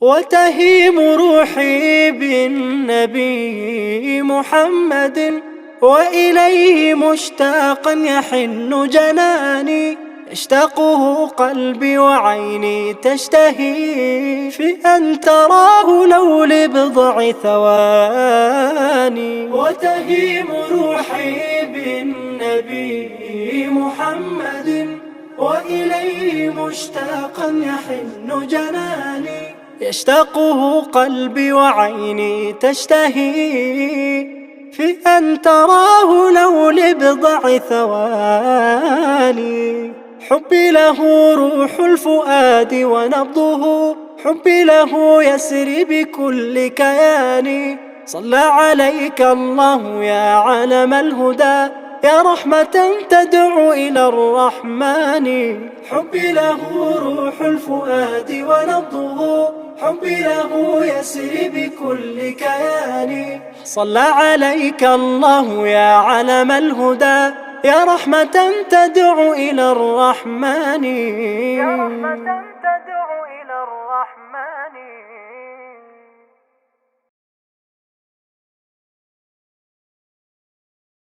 وتهيم روحي بالنبي محمد، وإليه مشتاقا يحن جناني، يشتاقه قلبي وعيني تشتهي في أن تراه لو لبضع ثواني. وتهيم روحي بالنبي محمد، وإليه مشتاقا يحن جناني، يشتاقه قلبي وعيني تشتهي في أن تراه لو لبضع ثواني. حبي له روح الفؤاد ونبضه، حبي له يسري بكل كياني. صلى عليك الله يا علم الهدى، يا رحمة تدعو إلى الرحمن. حبي له روح الفؤاد ونبضه، حبي له يسري بكل كياني. صلى عليك الله يا علم الهدى، يا رحمة تدعو إلى الرحمن.